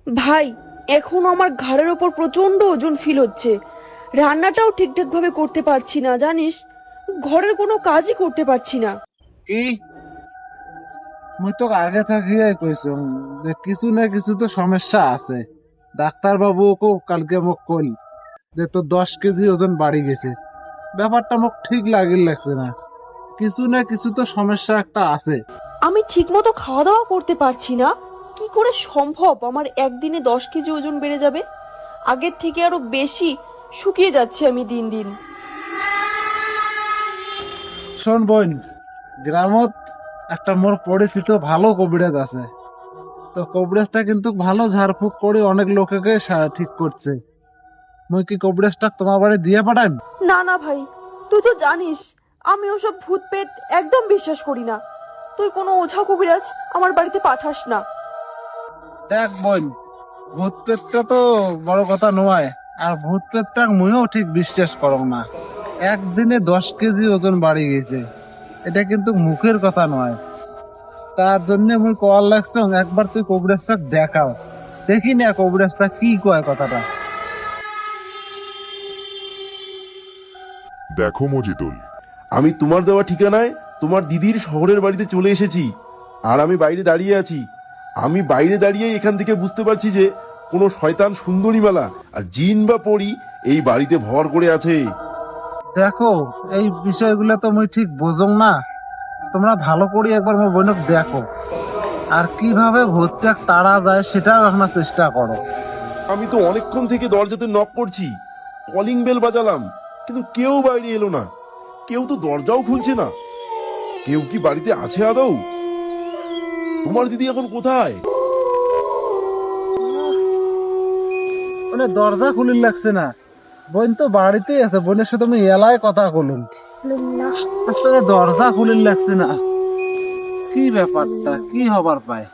ভাই, এখনো আমার ঘাড়ের ওপর প্রচন্ড ওজন ফিল হচ্ছে। রান্নাটাও ঠিকঠাক ভাবে করতে পারছি না, জানিস? ঘরের কোনো কাজই করতে পারছি না। কি মুই তো আগে থাকিয়াই কইছুম যে কিছু না কিছু তো সমস্যা আছে। ডাক্তার বাবুকে কালকে মোক কইল যে তোর 10 কেজি ওজন বাড়ি গেছে। ব্যাপারটা মোক ঠিক লাগছে না, কিছু না কিছু তো সমস্যা একটা আছে। আমি ঠিকমতো খাওয়া দাওয়া করতে পারছি না। কি করে সম্ভব আমার একদিনে 10 কেজি ওজন বেড়ে যাবে? আগের থেকে আরো বেশি শুকিয়ে যাচ্ছে আমি দিন দিন। শোন বোন, গ্রামত একটা মোর পরিচিত ভালো কবিরাজ আছে। তো কবিরাজটা কিন্তু ভালো ঝাড়ফুঁক করে অনেক লোকেকে ঠিক করছে। মুই কি কবিরাজটা তোমার বাড়ি দিয়ে পাঠাম? না না ভাই, তুই তো জানিস আমি ওসব ভূত পেট একদম বিশ্বাস করি না। তুই কোনো ওঝা কবিরাজ আমার বাড়িতে পাঠাস না। দেখ বোন, ভূত পেতটা তো বড় কথা নয়, আর ভূত পেতটা মুইও ঠিক বিশ্বাস করব না। একদিনে 10 কেজি ওজন বাড়ি গেছে, এটা কিন্তু মুখের কথা নয়। তার জন্য মুই কল লাগছ একবার তুই কবিরাজটা দেখাও, দেখি না কবিরাজটা কি কয় কথাটা। দেখো মজিদুল, আমি তোমার দেওয়া ঠিকানায় তোমার দিদির শহরের বাড়িতে চলে এসেছি, আর আমি বাইরে দাঁড়িয়ে আছি। আমি বাইরে দাঁড়িয়ে এখান থেকে বুঝতে পারছি যে কোনো শয়তান সুন্দরী মেলা আর জিন বা পরী এই বাড়িতে ভর করে আছে। দেখো, এই বিষয়গুলো তো মুই ঠিক বুঝং না। তোমরা ভালো করে একবার মোর বোনক দেখো, আর কিভাবে ভূতটাক তাড়া যায় সেটাও এখন চেষ্টা করো। আমি তো অনেকক্ষণ থেকে দরজাতে নক করছি, কলিং বেল বাজালাম, কিন্তু কেউ বাইরে এলো না। কেউ তো দরজাও খুলছে না। কেউ কি বাড়িতে আছে আদৌ? তোমার দিদি এখন কোথায়? মানে দরজা খুলির লাগছে না। বোন তো বাড়িতেই আছে, বোনের সাথে আমি এলায় কথা বলুন, আসলে দরজা খুলির লাগছে না। কি ব্যাপারটা কি হবার পায়?